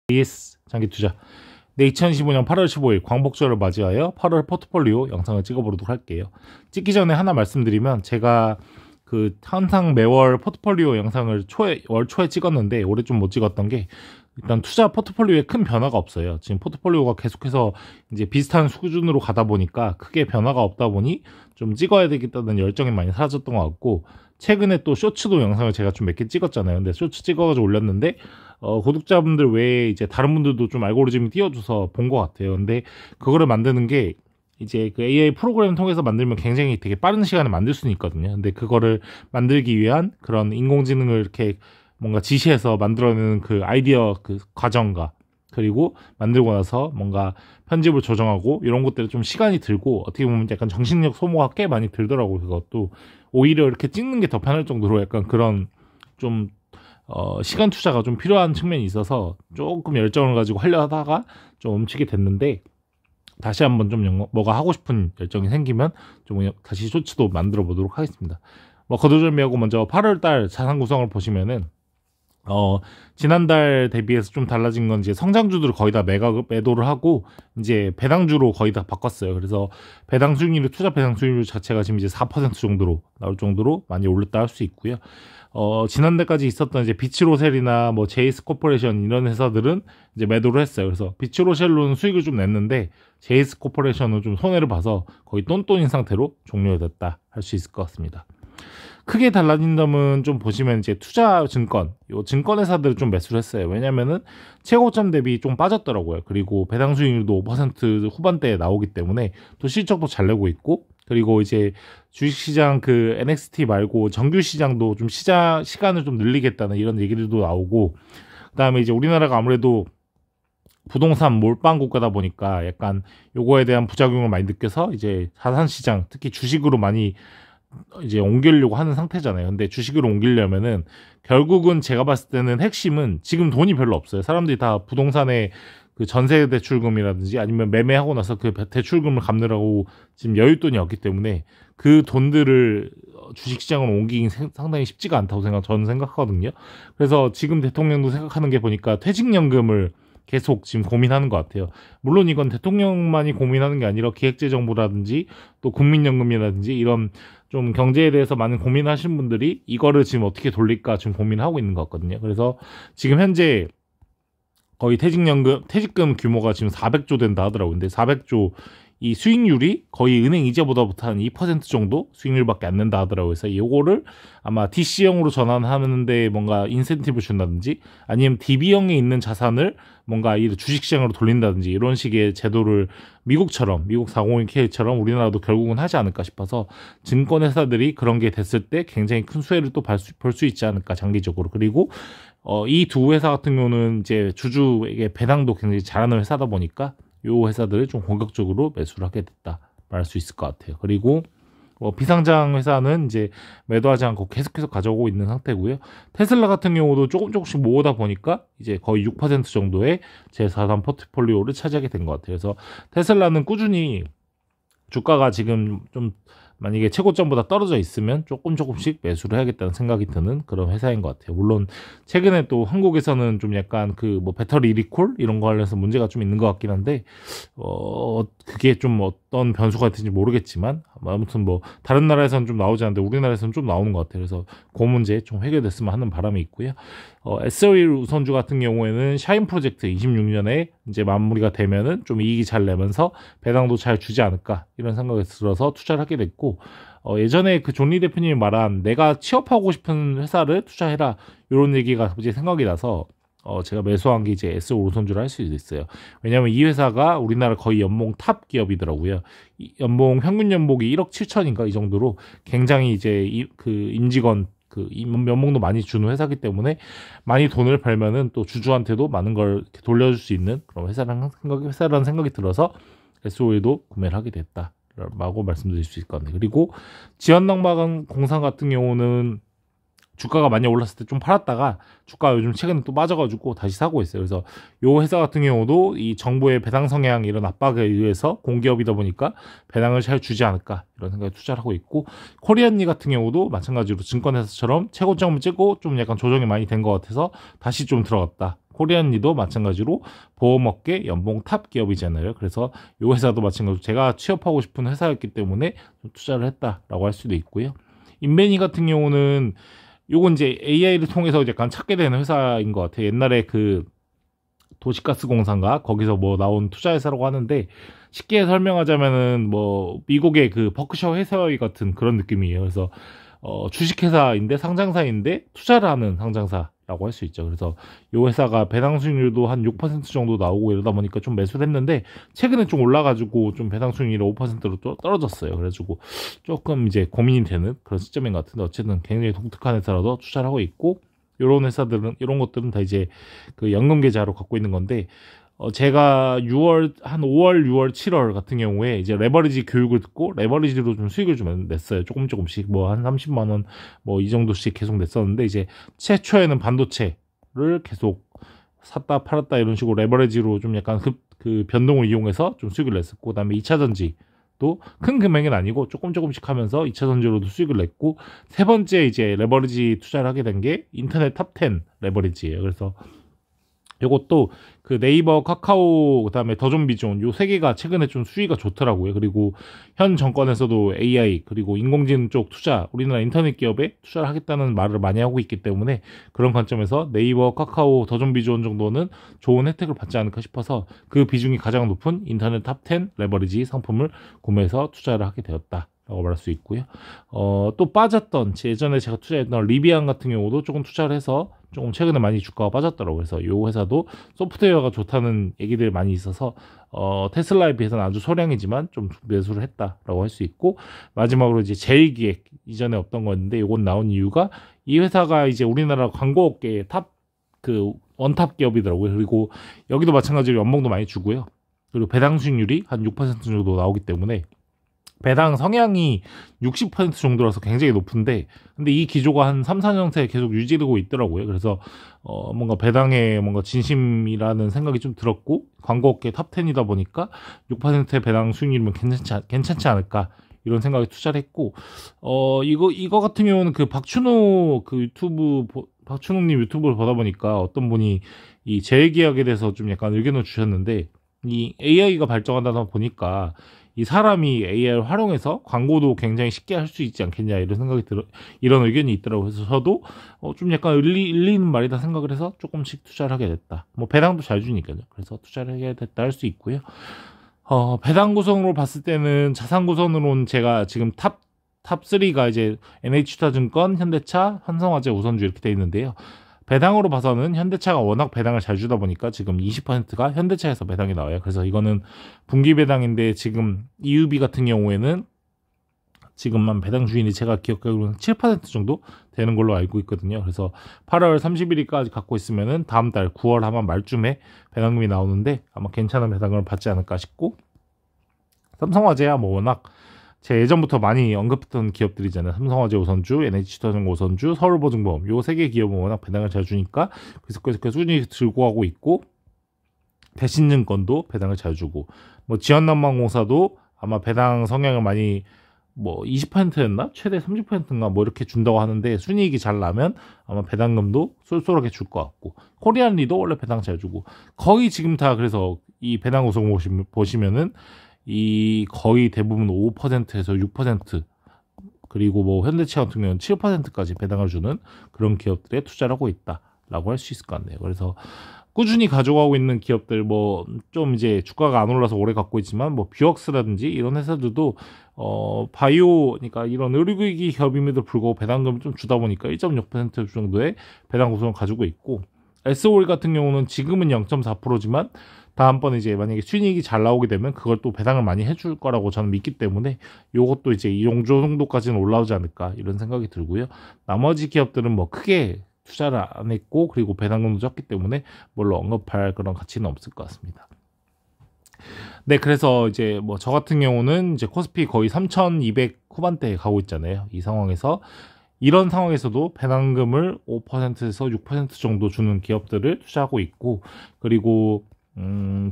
AS 장기투자. 네, 2025년 8월 15일 광복절을 맞이하여 8월 포트폴리오 영상을 찍어보도록 할게요. 찍기 전에 하나 말씀드리면, 제가 항상 매월 포트폴리오 영상을 월 초에 찍었는데 올해 좀 못 찍었던 게, 일단 투자 포트폴리오에 큰 변화가 없어요. 지금 포트폴리오가 계속해서 이제 비슷한 수준으로 가다 보니까 크게 변화가 없다 보니 좀 찍어야 되겠다는 열정이 많이 사라졌던 것 같고, 최근에 또 쇼츠도 영상을 제가 좀 몇 개 찍었잖아요. 근데 쇼츠 찍어가지고 올렸는데 구독자분들 외에 이제 다른 분들도 좀 알고리즘이 띄워줘서 본 것 같아요. 근데 그거를 만드는 게 이제 그 AI 프로그램 통해서 만들면 굉장히 되게 빠른 시간에 만들 수는 있거든요. 근데 그거를 만들기 위한 그런 인공지능을 이렇게 뭔가 지시해서 만들어내는 그 아이디어 그 과정과, 그리고 만들고 나서 뭔가 편집을 조정하고 이런 것들이 좀 시간이 들고, 어떻게 보면 약간 정신력 소모가 꽤 많이 들더라고요. 그것도 오히려 이렇게 찍는 게 더 편할 정도로 약간 그런 좀 시간 투자가 좀 필요한 측면이 있어서 조금 열정을 가지고 하려 하다가 좀 멈추게 됐는데, 다시 한번 좀 뭐가 하고 싶은 열정이 생기면 좀 다시 쇼츠도 만들어 보도록 하겠습니다. 거두절미하고 먼저 8월달 자산 구성을 보시면은 지난달 대비해서 좀 달라진 건, 이제 성장주들을 거의 다 매도를 하고 이제 배당주로 거의 다 바꿨어요. 그래서 배당 수익률, 투자 배당 수익률 자체가 지금 이제 4% 정도로 나올 정도로 많이 올랐다 할 수 있고요. 지난달까지 있었던 이제 비츠로셀이나 뭐 제이스 코퍼레이션 이런 회사들은 이제 매도를 했어요. 그래서 비츠로셀로는 수익을 좀 냈는데 제이스 코퍼레이션은 좀 손해를 봐서 거의 똔똔인 상태로 종료됐다 할 수 있을 것 같습니다. 크게 달라진 점은 좀 보시면, 이제 투자 증권, 요 증권 회사들을 좀 매수를 했어요. 왜냐면은 최고점 대비 좀 빠졌더라고요. 그리고 배당 수익률도 5% 후반대에 나오기 때문에 또 실적도 잘 내고 있고, 그리고 이제 주식시장 그 NXT 말고 정규 시장도 좀 시간을 좀 늘리겠다는 이런 얘기들도 나오고, 그다음에 이제 우리나라가 아무래도 부동산 몰빵 국가다 보니까 약간 요거에 대한 부작용을 많이 느껴서 이제 자산시장, 특히 주식으로 많이 이제 옮기려고 하는 상태잖아요. 근데 주식으로 옮기려면은 결국은 제가 봤을 때는 핵심은 지금 돈이 별로 없어요. 사람들이 다 부동산에 그 전세 대출금이라든지 아니면 매매하고 나서 그 대출금을 갚느라고 지금 여윳돈이 없기 때문에 그 돈들을 주식시장으로 옮기긴 상당히 쉽지가 않다고 저는 생각하거든요. 그래서 지금 대통령도 생각하는 게 보니까 퇴직연금을 계속 지금 고민하는 것 같아요. 물론 이건 대통령만이 고민하는 게 아니라 기획재정부라든지 또 국민연금이라든지 이런 좀 경제에 대해서 많은 고민하시는 분들이 이거를 지금 어떻게 돌릴까 지금 고민하고 있는 것 같거든요. 그래서 지금 현재 거의 퇴직금 규모가 지금 400조 된다 하더라고요. 근데 400조 이 수익률이 거의 은행 이자보다부터 한 2% 정도 수익률밖에 안 낸다 하더라고요. 그래서 이거를 아마 DC형으로 전환하는데 뭔가 인센티브를 준다든지, 아니면 DB형에 있는 자산을 뭔가 이 주식시장으로 돌린다든지, 이런 식의 제도를 미국 401k처럼 우리나라도 결국은 하지 않을까 싶어서, 증권회사들이 그런 게 됐을 때 굉장히 큰 수혜를 또 볼 수 있지 않을까 장기적으로. 그리고 이 두 회사 같은 경우는 이제 주주에게 배당도 굉장히 잘하는 회사다 보니까 요 회사들을 좀 공격적으로 매수를 하게 됐다 말할 수 있을 것 같아요. 그리고 비상장 회사는 이제 매도하지 않고 계속해서 가져오고 있는 상태고요. 테슬라 같은 경우도 조금씩 모으다 보니까 이제 거의 6% 정도의 제 자산 포트폴리오를 차지하게 된 것 같아요. 그래서 테슬라는 꾸준히 주가가 지금 좀 만약에 최고점보다 떨어져 있으면 조금씩 매수를 해야겠다는 생각이 드는 그런 회사인 것 같아요. 물론 최근에 또 한국에서는 좀 약간 그 배터리 리콜 이런 거 관련해서 문제가 좀 있는 것 같긴 한데, 그게 좀 어떤 변수가 될지 모르겠지만, 아무튼 다른 나라에서는 좀 나오지 않는데 우리나라에서는 좀 나오는 것 같아요. 그래서 그 문제 좀 해결됐으면 하는 바람이 있고요. SOE 우선주 같은 경우에는 샤인 프로젝트 26년에 이제 마무리가 되면은 좀 이익이 잘 내면서 배당도 잘 주지 않을까 이런 생각이 들어서 투자를 하게 됐고, 예전에 그 존리 대표님이 말한 내가 취업하고 싶은 회사를 투자해라 이런 얘기가 갑자기 생각이 나서 제가 매수한 게 이제 SO 우선주를 할 수 있어요. 왜냐하면 이 회사가 우리나라 거의 연봉 탑 기업이더라고요. 평균 연봉이 1억 7천인가 이 정도로 굉장히 이제 그 임직원 연봉도 많이 주는 회사기 때문에 많이 돈을 벌면은 또 주주한테도 많은 걸 돌려줄 수 있는 그런 회사라는 생각이 들어서 SO에도 구매를 하게 됐다라고 말씀드릴 수 있을 것 같네요. 그리고 지연낭방 공상 같은 경우는 주가가 많이 올랐을 때 좀 팔았다가 주가가 요즘 최근에 또 빠져가지고 다시 사고 있어요. 그래서 요 회사 같은 경우도 이 정부의 배당 성향 이런 압박에 의해서 공기업이다 보니까 배당을 잘 주지 않을까 이런 생각에 투자를 하고 있고, 코리안리 같은 경우도 마찬가지로 증권회사처럼 최고점을 찍고 좀 약간 조정이 많이 된 것 같아서 다시 좀 들어갔다 코리안리도 마찬가지로 보험업계 연봉 탑 기업이잖아요. 그래서 이 회사도 마찬가지로 제가 취업하고 싶은 회사였기 때문에 좀 투자를 했다라고 할 수도 있고요. 인베니 같은 경우는 요건 이제 AI를 통해서 약간 찾게 되는 회사인 것 같아요. 옛날에 그 도시가스 공사인가 거기서 뭐 나온 투자 회사라고 하는데, 쉽게 설명하자면은 뭐 미국의 그 버크셔 해서웨이 같은 그런 느낌이에요. 그래서 주식회사인데 상장사인데 투자를 하는 상장사라고 할 수 있죠. 그래서 이 회사가 배당 수익률도 한 6% 정도 나오고 이러다 보니까 좀 매수를 했는데, 최근에 좀 올라가지고 좀 배당 수익률이 5%로 또 떨어졌어요. 그래가지고 조금 이제 고민이 되는 그런 시점인 것 같은데, 어쨌든 굉장히 독특한 회사라도 투자를 하고 있고, 이런 회사들은, 이런 것들은 다 이제 그 연금 계좌로 갖고 있는 건데, 제가 5월, 6월, 7월 같은 경우에 이제 레버리지 교육을 듣고 레버리지로 좀 수익을 좀 냈어요. 조금씩 뭐 한 30만 원 뭐 이 정도씩 계속 냈었는데, 이제 최초에는 반도체를 계속 샀다 팔았다 이런 식으로 레버리지로 좀 약간 그 변동을 이용해서 좀 수익을 냈었고, 그다음에 2차 전지 또 큰 금액은 아니고 조금씩 하면서 2차 전지로도 수익을 냈고, 세 번째 이제 레버리지 투자를 하게 된 게 인터넷 탑 10 레버리지예요. 그래서 요것도 그 네이버, 카카오, 그다음에 더존비존 요 세 개가 최근에 좀 수위가 좋더라고요. 그리고 현 정권에서도 AI 그리고 인공지능 쪽 투자, 우리나라 인터넷 기업에 투자를 하겠다는 말을 많이 하고 있기 때문에, 그런 관점에서 네이버, 카카오, 더존비존 정도는 좋은 혜택을 받지 않을까 싶어서 그 비중이 가장 높은 인터넷 탑 10 레버리지 상품을 구매해서 투자를 하게 되었다 라고 말할 수 있고요. 또 빠졌던, 예전에 제가 투자했던 리비안 같은 경우도 조금 투자를 해서 조금 최근에 많이 주가가 빠졌더라고요. 그래서 이 회사도 소프트웨어가 좋다는 얘기들이 많이 있어서 테슬라에 비해서는 아주 소량이지만 좀 매수를 했다라고 할 수 있고, 마지막으로 이제 제일기획, 이전에 없던 건데 이건 나온 이유가, 이 회사가 이제 우리나라 광고업계의 원탑 기업이더라고요. 그리고 여기도 마찬가지로 연봉도 많이 주고요. 그리고 배당 수익률이 한 6% 정도 나오기 때문에 배당 성향이 60% 정도라서 굉장히 높은데, 근데 이 기조가 한 3, 4년째 계속 유지되고 있더라고요. 그래서 뭔가 배당에 뭔가 진심이라는 생각이 좀 들었고, 광고업계 탑10이다 보니까 6%의 배당 수익률이면 괜찮지 않을까, 이런 생각에 투자를 했고, 이거 같은 경우는 그 박춘호님 유튜브를 보다 보니까 어떤 분이 이 재계약에 대해서 좀 약간 의견을 주셨는데, 이 AI가 발전하다 보니까 이 사람이 AI를 활용해서 광고도 굉장히 쉽게 할 수 있지 않겠냐, 이런 생각이 이런 의견이 있더라고요. 그래서 저도 좀 약간 일리는 말이다 생각을 해서 조금씩 투자를 하게 됐다. 뭐 배당도 잘 주니까요. 그래서 투자를 하게 됐다 할 수 있고요. 배당 구성으로 봤을 때는, 자산 구성으로는 제가 지금 탑3가 이제 NH투자증권, 현대차, 삼성화재, 우선주 이렇게 돼 있는데요. 배당으로 봐서는 현대차가 워낙 배당을 잘 주다 보니까 지금 20%가 현대차에서 배당이 나와요. 그래서 이거는 분기 배당인데, 지금 EUB 같은 경우에는 지금만 배당 주인이 제가 기억하기로는 7% 정도 되는 걸로 알고 있거든요. 그래서 8월 31일까지 갖고 있으면은 다음 달 9월 아마 말쯤에 배당금이 나오는데, 아마 괜찮은 배당금을 받지 않을까 싶고, 삼성화재야 뭐 워낙 제가 예전부터 많이 언급했던 기업들이잖아요. 삼성화재 우선주, NH투자증권 우선주, 서울보증보험, 요 세 개 기업은 워낙 배당을 잘 주니까 그래서 꾸준히 들고 가고 있고, 대신증권도 배당을 잘 주고, 뭐 지연난방공사도 아마 배당 성향을 많이, 뭐 20%였나? 최대 30%인가 뭐 이렇게 준다고 하는데, 순이익이 잘 나면 아마 배당금도 쏠쏠하게 줄 것 같고, 코리안리도 원래 배당 잘 주고, 거의 지금 다, 그래서 이 배당 구성 보시면은 이 거의 대부분 5%에서 6%, 그리고 뭐 현대차 같은 경우는 7%까지 배당을 주는 그런 기업들에 투자를 하고 있다라고 할 수 있을 것 같네요. 그래서 꾸준히 가져가고 있는 기업들, 뭐 좀 이제 주가가 안 올라서 오래 갖고 있지만, 뭐 뷰억스라든지 이런 회사들도 바이오, 그러니까 이런 의료기기 기업임에도 불구하고 배당금을 좀 주다 보니까 1.6% 정도의 배당 구성을 가지고 있고, SOL 같은 경우는 지금은 0.4%지만 다음번에 이제 만약에 순이익이 잘 나오게 되면 그걸 또 배당을 많이 해줄 거라고 저는 믿기 때문에, 요것도 이제 이 정도까지는 올라오지 않을까, 이런 생각이 들고요. 나머지 기업들은 뭐 크게 투자를 안 했고, 그리고 배당금도 적기 때문에 뭘로 언급할 그런 가치는 없을 것 같습니다. 네, 그래서 이제 뭐 저 같은 경우는 이제 코스피 거의 3,200 후반대에 가고 있잖아요. 이 상황에서, 이런 상황에서도 배당금을 5%에서 6% 정도 주는 기업들을 투자하고 있고, 그리고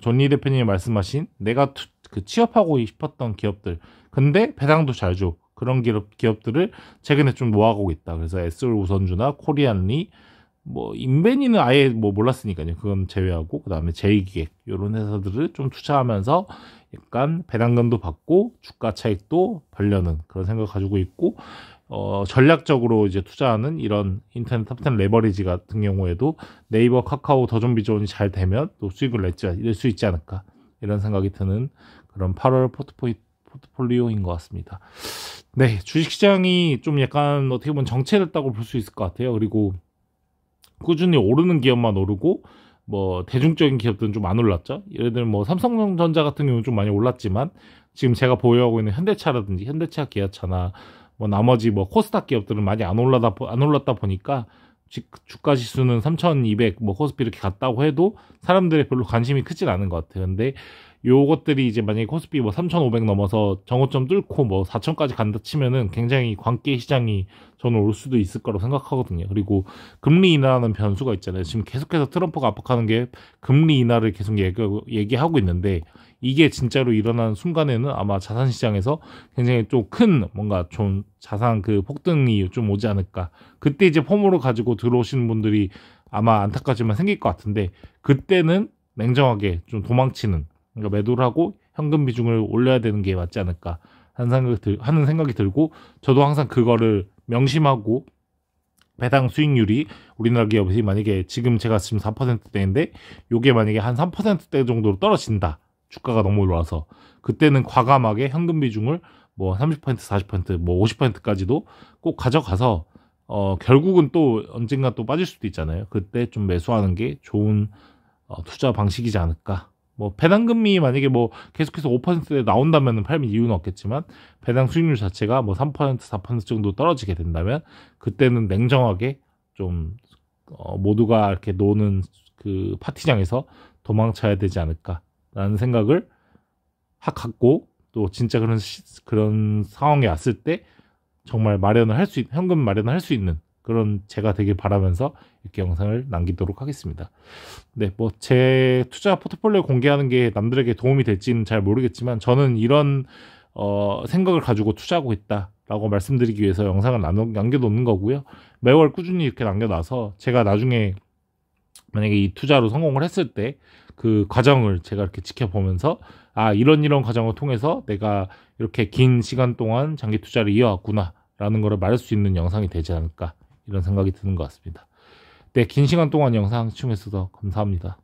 존리 대표님이 말씀하신 내가 취업하고 싶었던 기업들, 근데 배당도 잘 줘, 그런 기업들을 최근에 좀 모아가고 있다. 그래서 SOL 우선주나 코리안리, 뭐 인베니는 아예 뭐 몰랐으니까요. 그건 제외하고 그다음에 제2기획 이런 회사들을 좀 투자하면서 약간 배당금도 받고 주가 차익도 벌려는 그런 생각을 가지고 있고, 전략적으로 이제 투자하는 이런 인터넷 탑10 레버리지 같은 경우에도 네이버, 카카오, 더존비존이 잘 되면 또 수익을 낼 수 있지 않을까, 이런 생각이 드는 그런 8월 포트폴리오인 것 같습니다. 네, 주식시장이 좀 약간 어떻게 보면 정체됐다고 볼 수 있을 것 같아요. 그리고 꾸준히 오르는 기업만 오르고 뭐 대중적인 기업들은 좀 안 올랐죠. 예를 들면 뭐 삼성전자 같은 경우는 좀 많이 올랐지만 지금 제가 보유하고 있는 현대차라든지 현대차, 기아차나 뭐 나머지 뭐 코스닥 기업들은 많이 안 올랐다 보니까 주가 지수는 3,200 뭐 코스피 이렇게 갔다고 해도 사람들의 별로 관심이 크진 않은 것 같아요. 근데 요것들이 이제 만약에 코스피 뭐 3,500 넘어서 정오점 뚫고 뭐 4,000까지 간다 치면은 굉장히 광기 시장이 저는 올 수도 있을 거라고 생각하거든요. 그리고 금리 인하라는 변수가 있잖아요. 지금 계속해서 트럼프가 압박하는 게 금리 인하를 계속 얘기하고 있는데, 이게 진짜로 일어나는 순간에는 아마 자산 시장에서 굉장히 좀 큰 뭔가 좀 자산 그 폭등이 좀 오지 않을까. 그때 이제 폼으로 가지고 들어오시는 분들이 아마 안타깝지만 생길 것 같은데, 그때는 냉정하게 좀 도망치는, 그러니까 매도를 하고 현금 비중을 올려야 되는 게 맞지 않을까 하는 생각이 들고, 저도 항상 그거를 명심하고 배당 수익률이 우리나라 기업이 만약에 지금 4%대인데 요게 만약에 한 3%대 정도로 떨어진다, 주가가 너무 올라서, 그때는 과감하게 현금 비중을 뭐 30%, 40%, 뭐 50%까지도 꼭 가져가서 결국은 또 언젠가 또 빠질 수도 있잖아요. 그때 좀 매수하는 게 좋은 투자 방식이지 않을까. 뭐 배당금리 만약에 뭐 계속해서 5%대 나온다면 팔면 이유는 없겠지만, 배당 수익률 자체가 뭐 3%, 4% 정도 떨어지게 된다면 그때는 냉정하게 좀 모두가 이렇게 노는 그 파티장에서 도망쳐야 되지 않을까라는 생각을 갖고, 또 진짜 그런 상황이 왔을 때 정말 현금 마련을 할 수 있는 그런 제가 되길 바라면서 이렇게 영상을 남기도록 하겠습니다. 네, 뭐 제 투자 포트폴리오 공개하는 게 남들에게 도움이 될지는 잘 모르겠지만, 저는 이런 생각을 가지고 투자하고 있다라고 말씀드리기 위해서 영상을 남겨놓는 거고요. 매월 꾸준히 이렇게 남겨놔서 제가 나중에 만약에 이 투자로 성공을 했을 때 그 과정을 제가 이렇게 지켜보면서, 아, 이런 과정을 통해서 내가 이렇게 긴 시간 동안 장기 투자를 이어왔구나 라는 거를 말할 수 있는 영상이 되지 않을까, 이런 생각이 드는 것 같습니다. 네, 긴 시간 동안 영상 시청해 주셔서 감사합니다.